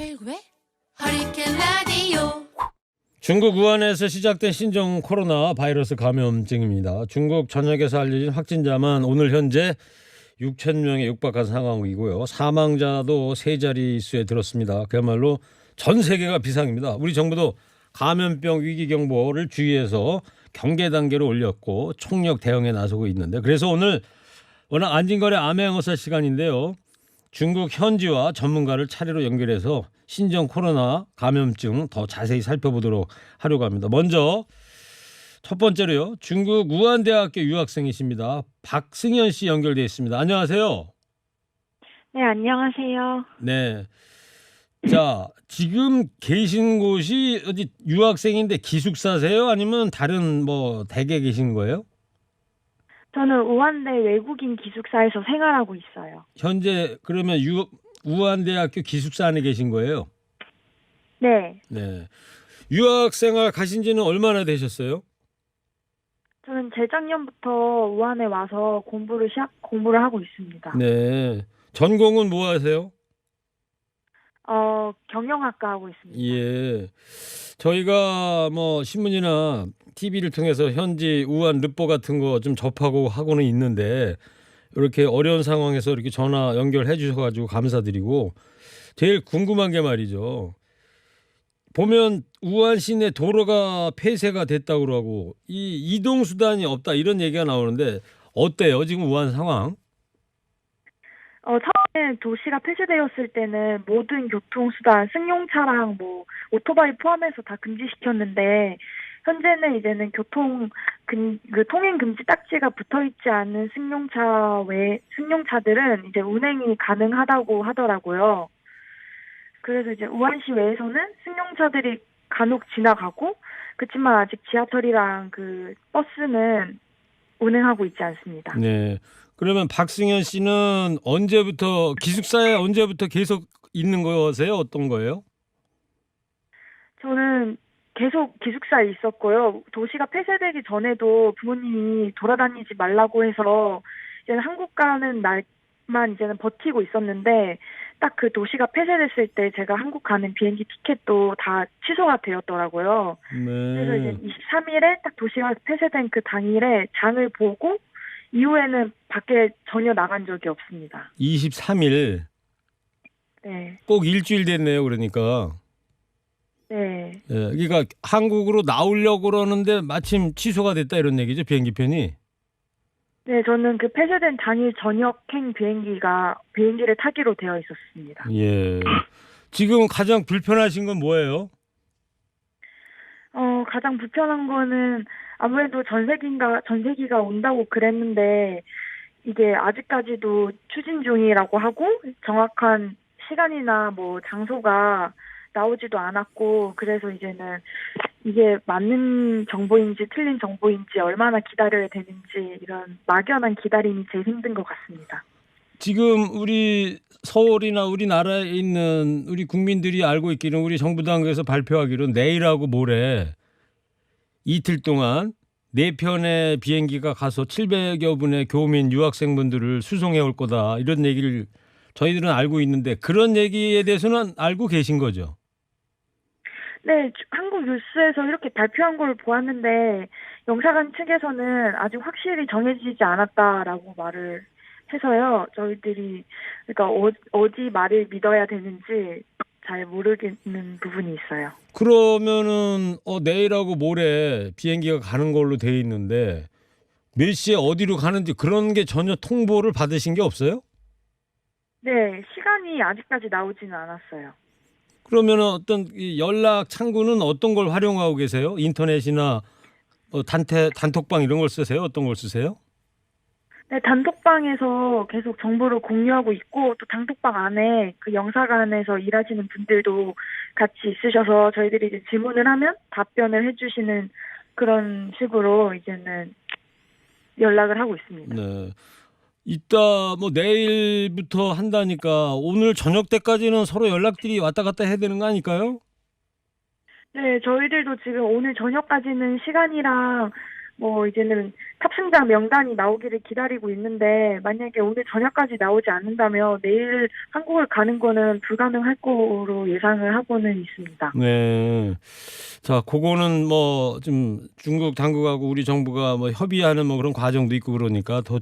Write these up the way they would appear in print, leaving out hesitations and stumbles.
최일구의 허리케인 라디오. 중국 우한에서 시작된 신종 코로나 바이러스 감염증입니다. 중국 전역에서 알려진 확진자만 오늘 현재 6천 명에 육박한 상황이고요. 사망자도 세 자릿수에 들었습니다. 그야말로 전 세계가 비상입니다. 우리 정부도 감염병 위기경보를 주의해서 경계 단계로 올렸고 총력 대응에 나서고 있는데, 그래서 오늘 워낙 안진걸의 암행어사 시간인데요. 중국 현지와 전문가를 차례로 연결해서 신종 코로나 감염증 더 자세히 살펴보도록 하려고 합니다. 먼저 첫 번째로요. 중국 우한대학교 유학생이십니다. 박승현 씨 연결되어 있습니다. 안녕하세요. 네, 안녕하세요. 네. 자, 지금 계신 곳이 어디 유학생인데 기숙사세요? 아니면 다른 뭐 댁에 계신 거예요? 저는 우한대 외국인 기숙사에서 생활하고 있어요. 현재 그러면 우한대학교 기숙사 안에 계신 거예요? 네, 네. 유학생활 가신 지는 얼마나 되셨어요? 저는 재작년부터 우한에 와서 공부를 하고 있습니다. 네. 전공은 뭐 하세요? 경영학과 하고 있습니다. 예. 저희가 뭐 신문이나 TV를 통해서 현지 우한 르포 같은 거 좀 접하고 하고는 있는데, 이렇게 어려운 상황에서 이렇게 전화 연결해 주셔가지고 감사드리고, 제일 궁금한 게 말이죠. 보면 우한 시내 도로가 폐쇄가 됐다고 그러고 이 이동 수단이 없다 이런 얘기가 나오는데 어때요? 지금 우한 상황? 처음에 도시가 폐쇄되었을 때는 모든 교통수단, 승용차랑 뭐 오토바이 포함해서 다 금지시켰는데, 현재는 이제는 통행 금지 딱지가 붙어 있지 않은 승용차들은 이제 운행이 가능하다고 하더라고요. 그래서 이제 우한시 외에서는 승용차들이 간혹 지나가고, 그렇지만 아직 지하철이랑 그 버스는 운행하고 있지 않습니다. 네. 그러면 박승현 씨는 기숙사에 언제부터 계속 있는 거세요? 어떤 거예요? 저는 계속 기숙사에 있었고요. 도시가 폐쇄되기 전에도 부모님이 돌아다니지 말라고 해서 이제는 한국 가는 날만 이제는 버티고 있었는데, 딱 그 도시가 폐쇄됐을 때 제가 한국 가는 비행기 티켓도 다 취소가 되었더라고요. 그래서 네. 이제 23일에 딱 도시가 폐쇄된 그 당일에 장을 보고 이후에는 밖에 전혀 나간 적이 없습니다. 23일. 네. 꼭 일주일 됐네요. 그러니까. 네. 예, 그러니까 한국으로 나오려고 그러는데 마침 취소가 됐다 이런 얘기죠. 비행기 편이. 네, 저는 그 폐쇄된 당일 저녁행 비행기를 타기로 되어 있었습니다. 예. 지금 가장 불편하신 건 뭐예요? 가장 불편한 거는 아무래도 전세기가 온다고 그랬는데, 이게 아직까지도 추진 중이라고 하고, 정확한 시간이나 뭐 장소가 나오지도 않았고, 그래서 이제는 이게 맞는 정보인지 틀린 정보인지 얼마나 기다려야 되는지, 이런 막연한 기다림이 제일 힘든 것 같습니다. 지금 우리 서울이나 우리나라에 있는 우리 국민들이 알고 있기는, 우리 정부 당국에서 발표하기로는 내일하고 모레 이틀 동안 4편의 비행기가 가서 700여 분의 교민 유학생분들을 수송해 올 거다 이런 얘기를 저희들은 알고 있는데, 그런 얘기에 대해서는 알고 계신 거죠? 네, 한국 뉴스에서 이렇게 발표한 걸 보았는데, 영사관 측에서는 아직 확실히 정해지지 않았다라고 말을 해서요. 저희들이 그러니까 어디 말을 믿어야 되는지 잘 모르겠는 부분이 있어요. 그러면은 내일하고 모레 비행기가 가는 걸로 돼 있는데 몇 시에 어디로 가는지 그런 게 전혀 통보를 받으신 게 없어요? 네, 시간이 아직까지 나오지는 않았어요. 그러면은 어떤 이 연락 창구는 어떤 걸 활용하고 계세요? 인터넷이나 단톡방 이런 걸 쓰세요? 어떤 걸 쓰세요? 네, 단톡방에서 계속 정보를 공유하고 있고, 또 단톡방 안에 그 영사관에서 일하시는 분들도 같이 있으셔서 저희들이 이제 질문을 하면 답변을 해주시는 그런 식으로 이제는 연락을 하고 있습니다. 네. 이따 뭐 내일부터 한다니까 오늘 저녁 때까지는 서로 연락들이 왔다 갔다 해야 되는 거 아닐까요? 네, 저희들도 지금 오늘 저녁까지는 시간이랑 뭐 이제는 탑승자 명단이 나오기를 기다리고 있는데 만약에 오늘 저녁까지 나오지 않는다면 내일 한국을 가는 거는 불가능할 거로 예상을 하고는 있습니다. 네. 자, 그거는 뭐 좀 중국 당국하고 우리 정부가 뭐 협의하는 뭐 그런 과정도 있고 그러니까 더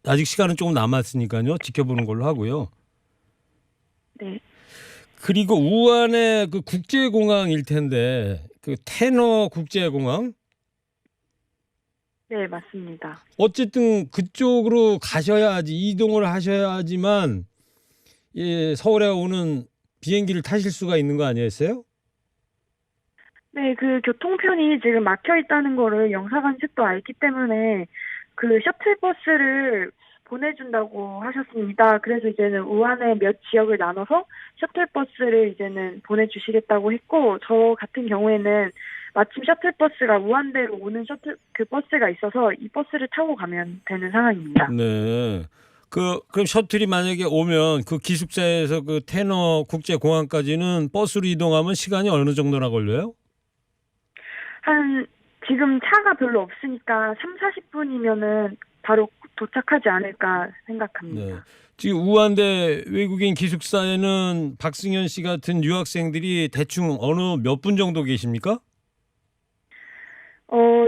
아직 시간은 조금 남았으니까요. 지켜보는 걸로 하고요. 네. 그리고 우한의 그 국제공항일 텐데 그 테너 국제공항 네, 맞습니다. 어쨌든 그쪽으로 가셔야지 이동을 하셔야지만 예, 서울에 오는 비행기를 타실 수가 있는 거 아니었어요? 네, 그 교통편이 지금 막혀 있다는 거를 영사관 측도 알기 때문에 그 셔틀버스를 보내준다고 하셨습니다. 그래서 이제는 우한의 몇 지역을 나눠서 셔틀버스를 이제는 보내주시겠다고 했고, 저 같은 경우에는 마침 셔틀버스가 우한대로 오는 그 버스가 있어서 이 버스를 타고 가면 되는 상황입니다. 네. 그럼 셔틀이 만약에 오면 그 기숙사에서 그 테너 국제공항까지는 버스로 이동하면 시간이 어느 정도나 걸려요? 지금 차가 별로 없으니까 3, 40분이면은 바로 도착하지 않을까 생각합니다. 네. 지금 우한대 외국인 기숙사에는 박승현 씨 같은 유학생들이 대충 어느 몇 분 정도 계십니까?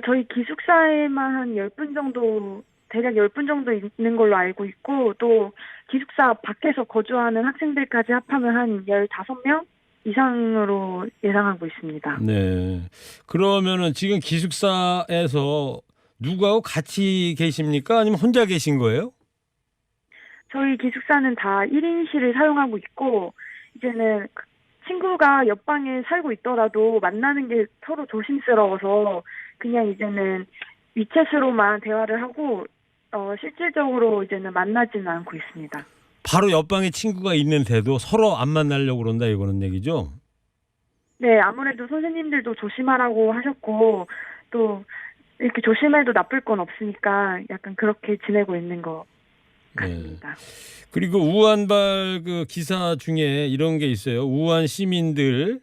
저희 기숙사에만 한 10분 정도, 대략 10분 정도 있는 걸로 알고 있고, 또 기숙사 밖에서 거주하는 학생들까지 합하면 한 15명 이상으로 예상하고 있습니다. 네. 그러면은 지금 기숙사에서 누구하고 같이 계십니까? 아니면 혼자 계신 거예요? 저희 기숙사는 다 1인실을 사용하고 있고, 이제는 친구가 옆방에 살고 있더라도 만나는 게 서로 조심스러워서 그냥 이제는 위챗으로만 대화를 하고, 실질적으로 이제는 만나지는 않고 있습니다. 바로 옆방에 친구가 있는데도 서로 안 만나려고 그런다 이거는 얘기죠? 네, 아무래도 선생님들도 조심하라고 하셨고, 또 이렇게 조심해도 나쁠 건 없으니까 약간 그렇게 지내고 있는 것 같습니다. 네. 그리고 우한발 그 기사 중에 이런 게 있어요. 우한 시민들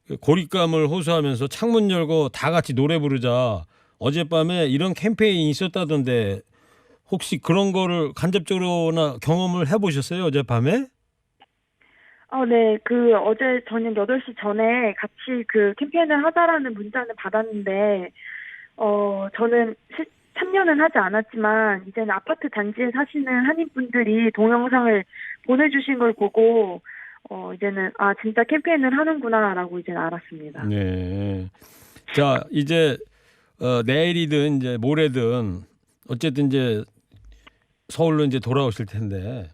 그 고립감을 호소하면서 창문 열고 다 같이 노래 부르자. 어젯밤에 이런 캠페인이 있었다던데 혹시 그런 거를 간접적으로나 경험을 해보셨어요? 어젯밤에? 네, 어제 저녁 8시 전에 같이 그 캠페인을 하자라는 문자는 받았는데, 저는 참여는 하지 않았지만, 이제는 아파트 단지에 사시는 한인분들이 동영상을 보내주신 걸 보고, 이제는, 진짜 캠페인을 하는구나라고 이제는 알았습니다. 네. 자, 이제, 내일이든 이제 모레든 어쨌든 이제 서울로 이제 돌아오실 텐데,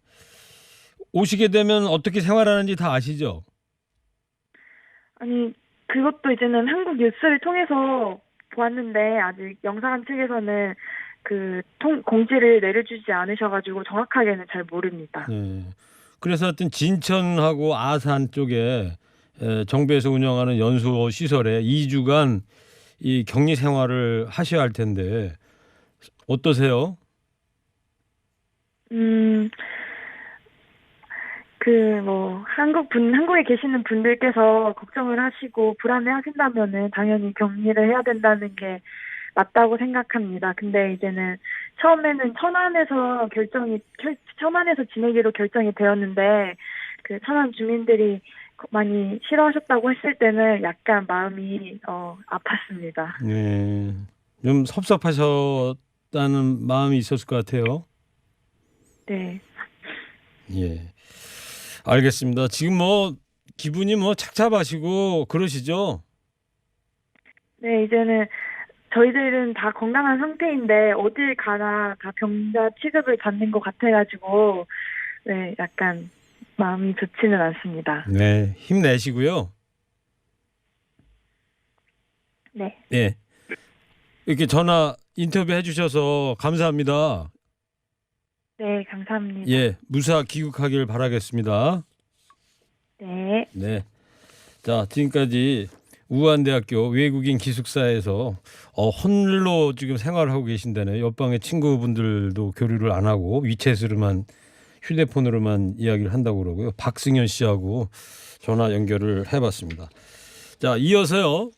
오시게 되면 어떻게 생활하는지 다 아시죠? 아니, 그것도 이제는 한국 뉴스를 통해서 보았는데, 아직 영사관 측에서는 공지를 내려주지 않으셔가지고 정확하게는 잘 모릅니다. 네. 그래서 하여튼 진천하고 아산 쪽에 정부에서 운영하는 연수 시설에 2주간 이 격리 생활을 하셔야 할 텐데 어떠세요? 한국에 계시는 분들께서 걱정을 하시고 불안해 하신다면은 당연히 격리를 해야 된다는 게 맞다고 생각합니다. 근데 이제는 처음에는 천안에서 지내기로 결정이 되었는데 그 천안 주민들이 많이 싫어하셨다고 했을 때는 약간 마음이 아팠습니다. 네. 좀 섭섭하셨다는 마음이 있었을 것 같아요. 네. 예. 알겠습니다. 지금 뭐 기분이 뭐 착잡하시고 그러시죠? 네, 이제는 저희들은 다 건강한 상태인데 어딜 가나 다 병자 취급을 받는 것 같아가지고 네, 약간 마음이 좋지는 않습니다. 네, 힘내시고요. 네. 네. 이렇게 전화 인터뷰 해주셔서 감사합니다. 네, 감사합니다. 예, 무사 귀국하길 바라겠습니다. 네. 네. 자, 지금까지 우한대학교 외국인 기숙사에서 홀로 지금 생활을 하고 계신다네요. 옆방의 친구분들도 교류를 안 하고 위챗으로만 휴대폰으로만 이야기를 한다고 그러고요. 박승현 씨하고 전화 연결을 해봤습니다. 자, 이어서요.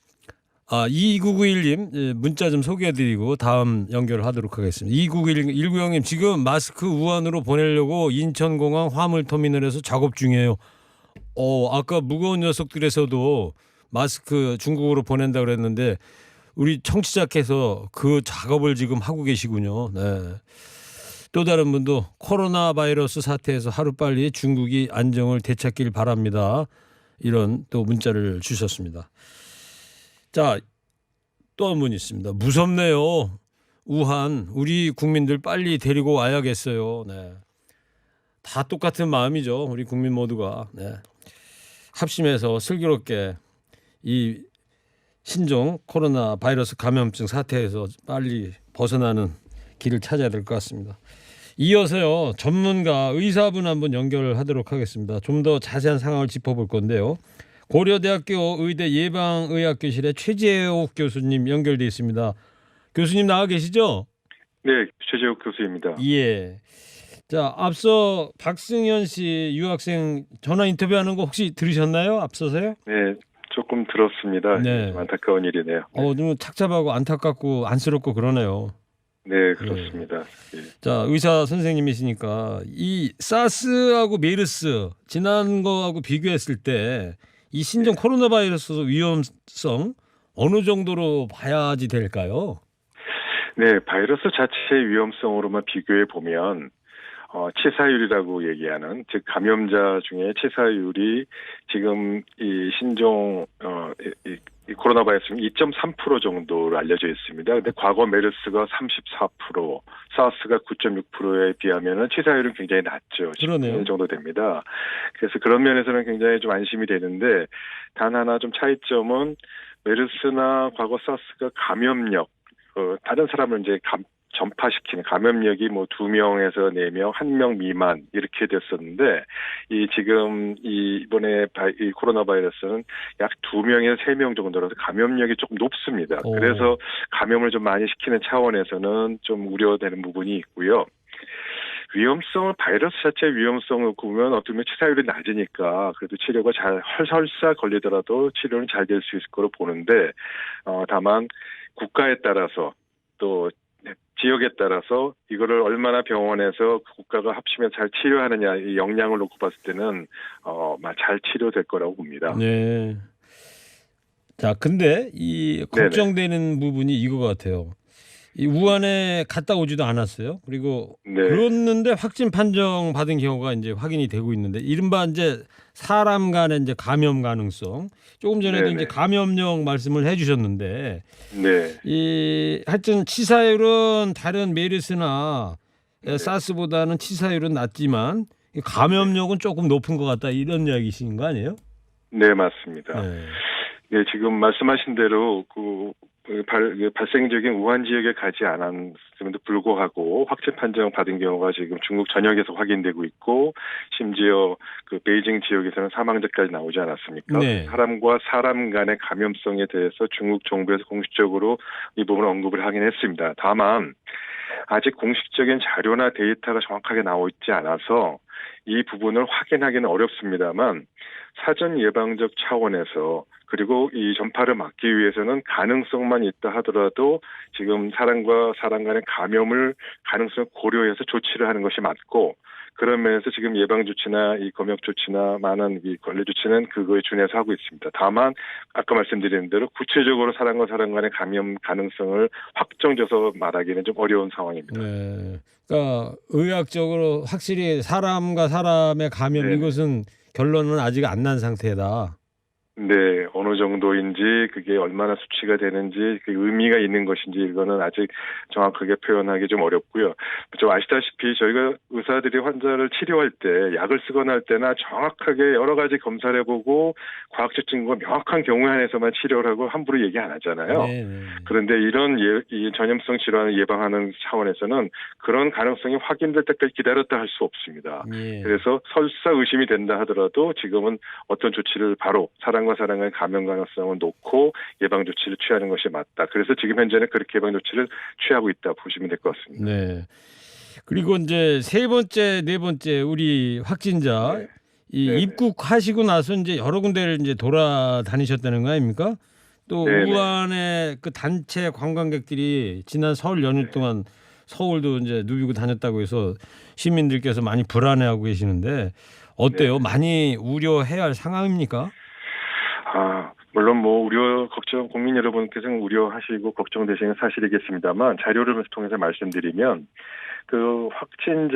2991님 문자 좀 소개해드리고 다음 연결을 하도록 하겠습니다. 2991님 지금 마스크 우한으로 보내려고 인천공항 화물터미널에서 작업 중이에요. 아까 무거운 녀석들에서도 마스크 중국으로 보낸다 그랬는데 우리 청취자께서 그 작업을 지금 하고 계시군요. 네. 또 다른 분도 코로나 바이러스 사태에서 하루빨리 중국이 안정을 되찾길 바랍니다. 이런 또 문자를 주셨습니다. 자, 또 한 분 있습니다. 무섭네요. 우한 우리 국민들 빨리 데리고 와야겠어요. 네. 다 똑같은 마음이죠. 우리 국민 모두가 합심해서 슬기롭게 이 신종 코로나 바이러스 감염증 사태에서 빨리 벗어나는 길을 찾아야 될 것 같습니다. 이어서요 전문가 의사분 한번 연결을 하도록 하겠습니다. 좀 더 자세한 상황을 짚어볼 건데요. 고려대학교 의대 예방의학교실의 최재욱 교수님 연결돼 있습니다. 교수님 나와 계시죠? 네, 최재욱 교수입니다. 예. 자, 앞서 박승현 씨 유학생 전화 인터뷰하는 거 혹시 들으셨나요? 앞서서요? 네, 조금 들었습니다. 네. 좀 안타까운 일이네요. 좀 착잡하고 안타깝고 안쓰럽고 그러네요. 네, 그렇습니다. 예. 자, 의사 선생님이시니까 이 사스하고 메르스 지난 거하고 비교했을 때 이 신종 코로나 바이러스 위험성 어느 정도로 봐야지 될까요? 네, 바이러스 자체의 위험성으로만 비교해 보면 치사율이라고 얘기하는 즉 감염자 중에 치사율이 지금 이 신종 이 코로나 바이러스 2.3% 정도로 알려져 있습니다. 근데 과거 메르스가 34%, 사스가 9.6%에 비하면은 치사율은 굉장히 낮죠. 그러네요. 10% 정도 됩니다. 그래서 그런 면에서는 굉장히 좀 안심이 되는데 단 하나 좀 차이점은 메르스나 과거 사스가 감염력 다른 사람을 이제 전파시키는 감염력이 뭐 2명에서 4명, 1명 미만 이렇게 됐었는데 이 지금 이번에 이 코로나 바이러스는 약 2명에서 3명 정도라서 감염력이 조금 높습니다. 그래서 감염을 좀 많이 시키는 차원에서는 좀 우려되는 부분이 있고요. 위험성을 바이러스 자체의 위험성을 놓고 보면 어떻게 보면 치사율이 낮으니까 그래도 치료가 잘 설사 걸리더라도 치료는 잘 될 수 있을 거로 보는데 다만 국가에 따라서 또 지역에 따라서 이거를 얼마나 병원에서 국가가 합치면 잘 치료하느냐 이 역량을 놓고 봤을 때는 잘 치료될 거라고 봅니다. 네. 자, 근데 이 걱정되는 부분이 이거 같아요. 이 우한에 갔다 오지도 않았어요. 그리고 그랬는데 확진 판정 받은 경우가 이제 확인이 되고 있는데 이른바 이제 사람 간의 이제 감염 가능성. 조금 전에도 이제 감염력 말씀을 해주셨는데, 이 하여튼 치사율은 다른 메르스나 사스보다는 치사율은 낮지만 감염력은 조금 높은 것 같다 이런 이야기이신 거 아니에요? 네, 맞습니다. 네, 지금 말씀하신 대로 발생적인 우한 지역에 가지 않았음에도 불구하고 확진 판정 받은 경우가 지금 중국 전역에서 확인되고 있고 심지어 그 베이징 지역에서는 사망자까지 나오지 않았습니까? 사람과 사람 간의 감염성에 대해서 중국 정부에서 공식적으로 이 부분을 언급을 하긴 했습니다. 다만 아직 공식적인 자료나 데이터가 정확하게 나와 있지 않아서 이 부분을 확인하기는 어렵습니다만 사전 예방적 차원에서 그리고 이 전파를 막기 위해서는 가능성만 있다 하더라도 지금 사람과 사람 간의 감염을 가능성을 고려해서 조치를 하는 것이 맞고 그런 면에서 지금 예방 조치나 이 검역 조치나 많은 이 관리 조치는 그거에 준해서 하고 있습니다. 다만 아까 말씀드린 대로 구체적으로 사람과 사람 간의 감염 가능성을 확정져서 말하기는 좀 어려운 상황입니다. 네. 그러니까 의학적으로 확실히 사람과 사람의 감염 이것은 결론은 아직 안 난 상태다. 네, 어느 정도인지 그게 얼마나 수치가 되는지 그 의미가 있는 것인지 이거는 아직 정확하게 표현하기 좀 어렵고요. 좀 아시다시피 저희가 의사들이 환자를 치료할 때 약을 쓰거나 할 때나 정확하게 여러 가지 검사를 해보고 과학적 증거가 명확한 경우에 한해서만 치료를 하고 함부로 얘기 안 하잖아요. 그런데 이런 이 전염성 질환을 예방하는 차원에서는 그런 가능성이 확인될 때까지 기다렸다 할 수 없습니다. 그래서 설사 의심이 된다 하더라도 지금은 어떤 조치를 바로 사람과 사람의 감염 가능성을 놓고 예방 조치를 취하는 것이 맞다. 그래서 지금 현재는 그렇게 예방 조치를 취하고 있다 보시면 될 것 같습니다. 네. 그리고 이제 세 번째, 네 번째 우리 확진자 입국하시고 나서 이제 여러 군데를 이제 돌아다니셨다는 거 아닙니까? 또 네네. 우한의 그 단체 관광객들이 지난 설 연휴 동안 서울도 이제 누비고 다녔다고 해서 시민들께서 많이 불안해하고 계시는데 어때요? 네네. 많이 우려해야 할 상황입니까? 물론 뭐 우려 걱정 국민 여러분께서는 우려하시고 걱정되시는 사실이겠습니다만 자료를 통해서 말씀드리면 그 확진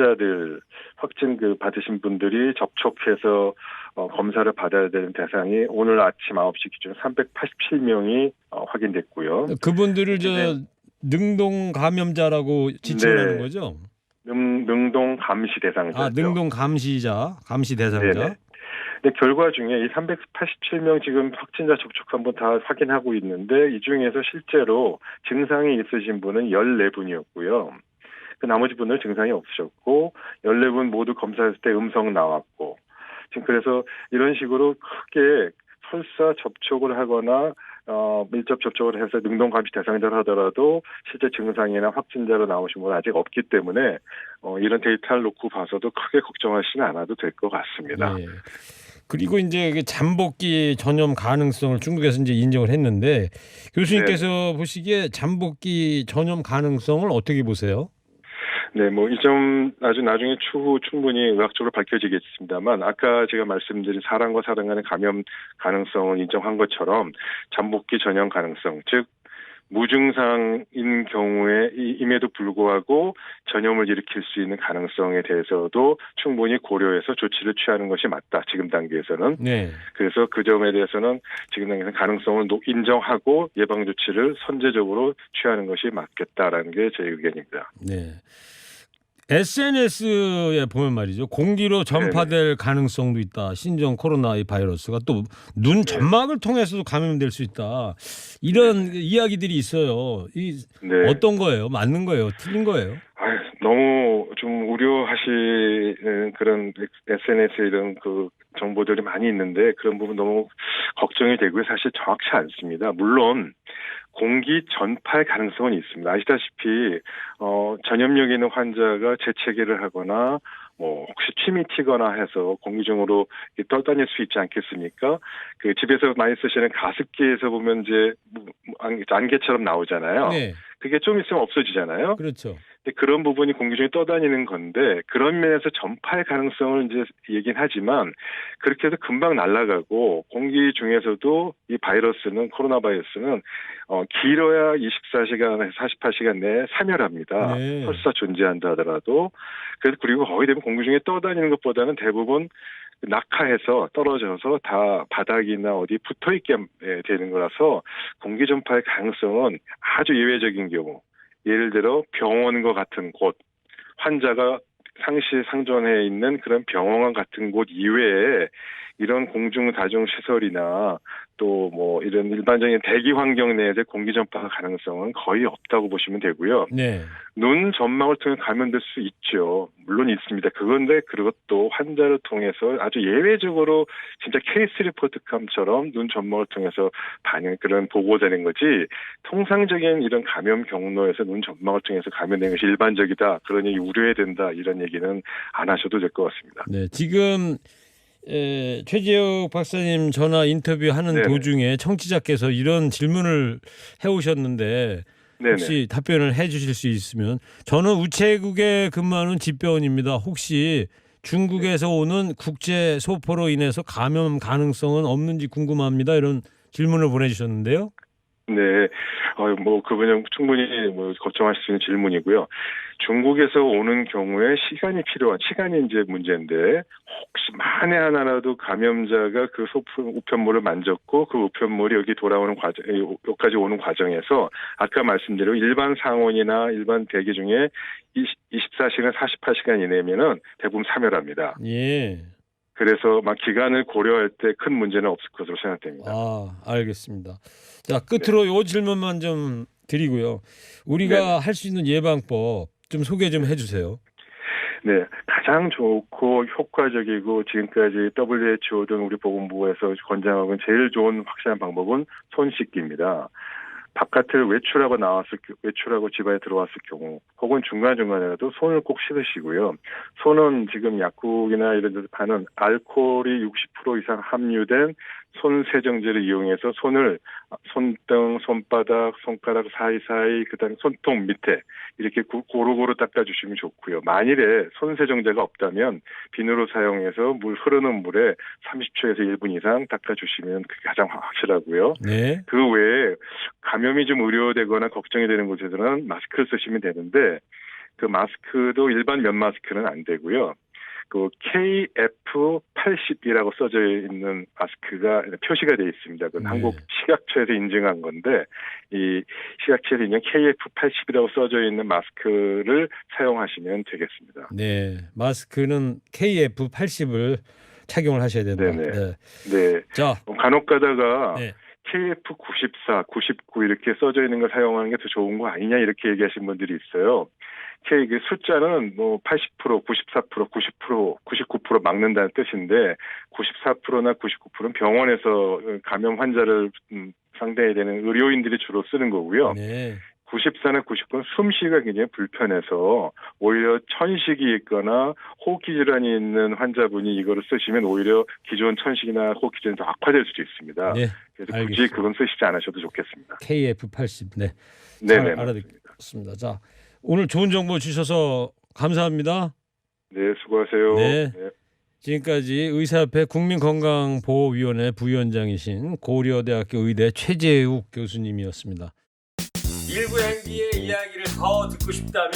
그 받으신 분들이 접촉해서 검사를 받아야 되는 대상이 오늘 아침 9시 기준 387명이 확인됐고요. 그분들을 저 그중에 능동 감염자라고 지칭을 하는 네, 거죠? 능동 감시 아, 대상자죠. 능동 감시 대상자. 네네. 근데 결과 중에 이 387명 지금 확진자 접촉한 분 다 확인하고 있는데 이 중에서 실제로 증상이 있으신 분은 14분이었고요. 그 나머지 분들 증상이 없으셨고 14분 모두 검사했을 때 음성 나왔고 지금 그래서 이런 식으로 크게 설사 접촉을 하거나 밀접 접촉을 해서 능동 감시 대상자를 하더라도 실제 증상이나 확진자로 나오신 분은 아직 없기 때문에 이런 데이터를 놓고 봐서도 크게 걱정하시는 않아도 될 것 같습니다. 예. 그리고 이제 그 잠복기 전염 가능성을 중국에서 이제 인정을 했는데 교수님께서 보시기에 잠복기 전염 가능성을 어떻게 보세요? 네, 뭐 이 점 아주 나중에 추후 충분히 의학적으로 밝혀지겠습니다만 아까 제가 말씀드린 사람과 사람 간의 감염 가능성을 인정한 것처럼 잠복기 전염 가능성, 즉 무증상인 경우에 임에도 불구하고 전염을 일으킬 수 있는 가능성에 대해서도 충분히 고려해서 조치를 취하는 것이 맞다. 지금 단계에서는. 네. 그래서 그 점에 대해서는 지금 단계에서는 가능성을 인정하고 예방 조치를 선제적으로 취하는 것이 맞겠다라는 게 제 의견입니다. 네. SNS에 보면 말이죠. 공기로 전파될 가능성도 있다. 신종 코로나 이 바이러스가 또 눈 점막을 통해서도 감염될 수 있다. 이런 이야기들이 있어요. 네. 어떤 거예요? 맞는 거예요? 틀린 거예요? 너무 좀 우려하시는 그런 SNS 이런 그 정보들이 많이 있는데 그런 부분 너무 걱정이 되고요. 사실 정확치 않습니다. 물론 공기 전파의 가능성은 있습니다. 아시다시피 전염력 있는 환자가 재채기를 하거나 뭐 혹시 침이 튀거나 해서 공기 중으로 떠다닐 수 있지 않겠습니까? 그 집에서 많이 쓰시는 가습기에서 보면 이제 안개처럼 나오잖아요. 네. 그게 좀 있으면 없어지잖아요. 그렇죠. 그런 부분이 공기 중에 떠다니는 건데 그런 면에서 전파의 가능성을 이제 얘기는 하지만 그렇게 해서 금방 날아가고 공기 중에서도 이 바이러스는 코로나 바이러스는 길어야 24시간에서 48시간 내에 사멸합니다. 네. 설사 존재한다 하더라도 그래서 그리고 거의 대부분 공기 중에 떠다니는 것보다는 대부분 낙하해서 떨어져서 다 바닥이나 어디 붙어있게 되는 거라서 공기 전파의 가능성은 아주 예외적인 경우 예를 들어 병원과 같은 곳, 환자가 상시 상존해 있는 그런 병원 같은 곳 이외에 이런 공중 다중 시설이나 또 뭐 이런 일반적인 대기 환경 내에서 공기 전파 가능성은 거의 없다고 보시면 되고요. 네. 눈 점막을 통해 감염될 수 있죠. 물론 있습니다. 그런데 그것도 환자를 통해서 아주 예외적으로 진짜 케이스 리포트감처럼 눈 점막을 통해서 그런 보고되는 거지 통상적인 이런 감염 경로에서 눈 점막을 통해서 감염되는 것이 일반적이다. 그러니 우려해야 된다. 이런 얘기는 안 하셔도 될 것 같습니다. 네. 지금 최재욱 박사님 전화 인터뷰하는 네네. 도중에 청취자께서 이런 질문을 해오셨는데 혹시 네네. 답변을 해주실 수 있으면 저는 우체국에 근무하는 집배원입니다. 혹시 중국에서 오는 국제 소포로 인해서 감염 가능성은 없는지 궁금합니다. 이런 질문을 보내주셨는데요. 네, 뭐 그분은 충분히 뭐 걱정하실 수 있는 질문이고요. 중국에서 오는 경우에 시간이 이제 문제인데 혹시 만에 하나라도 감염자가 그 우편물을 만졌고 그 우편물이 여기까지 오는 과정에서 아까 말씀드린 일반 상온이나 일반 대기 중에 24시간, 48시간 이내면은 대부분 사멸합니다. 예. 그래서 기간을 고려할 때 큰 문제는 없을 것으로 생각됩니다. 알겠습니다. 자, 끝으로 이 질문만 좀 드리고요. 우리가 할 수 있는 예방법 좀 소개 좀 해주세요. 네, 가장 좋고 효과적이고 지금까지 WHO 등 우리 보건부에서 권장하고 제일 좋은 확실한 방법은 손 씻기입니다. 바깥을 외출하고 집안에 들어왔을 경우, 혹은 중간중간에라도 손을 꼭 씻으시고요. 손은 지금 약국이나 이런 데서 파는 알코올이 60% 이상 함유된 손 세정제를 이용해서 손을 손등, 손바닥, 손가락 사이사이, 그다음에 손톱 밑에 이렇게 고루고루 닦아주시면 좋고요. 만일에 손 세정제가 없다면 비누로 사용해서 흐르는 물에 30초에서 1분 이상 닦아주시면 그게 가장 확실하고요. 네. 그 외에 감염이 좀 우려되거나 걱정이 되는 곳에서는 마스크를 쓰시면 되는데, 그 마스크도 일반 면 마스크는 안 되고요. 그 KF80이라고 써져 있는 마스크가 표시가 되어 있습니다. 그건 네. 한국 식약처에서 인증한 건데, 이 식약처에서 인증 KF80이라고 써져 있는 마스크를 사용하시면 되겠습니다. 네. 마스크는 KF80을 착용을 하셔야 된다. 네네. 네. 네. 자, 간혹 가다가 네. KF94, 99 이렇게 써져 있는 걸 사용하는 게 더 좋은 거 아니냐 이렇게 얘기하신 분들이 있어요. 그 숫자는 뭐 80%, 94%, 90%, 99% 막는다는 뜻인데 94%나 99%는 병원에서 감염 환자를 상대해야 되는 의료인들이 주로 쓰는 거고요. 네. 94나 99는 숨쉬기가 굉장히 불편해서 오히려 천식이 있거나 호흡기 질환이 있는 환자분이 이거를 쓰시면 오히려 기존 천식이나 호흡기 질환이 더 악화될 수도 있습니다. 네. 그래서 알겠습니다. 굳이 그건 쓰시지 않으셔도 좋겠습니다. KF80. 네. 네네. 잘 알아듣겠습니다. 자, 오늘 좋은 정보 주셔서 감사합니다. 네, 수고하세요. 네. 지금까지 의사협회 국민건강보호위원회 부위원장이신 고려대학교 의대 최재욱 교수님이었습니다. 일부 행기의 이야기를 더 듣고 싶다면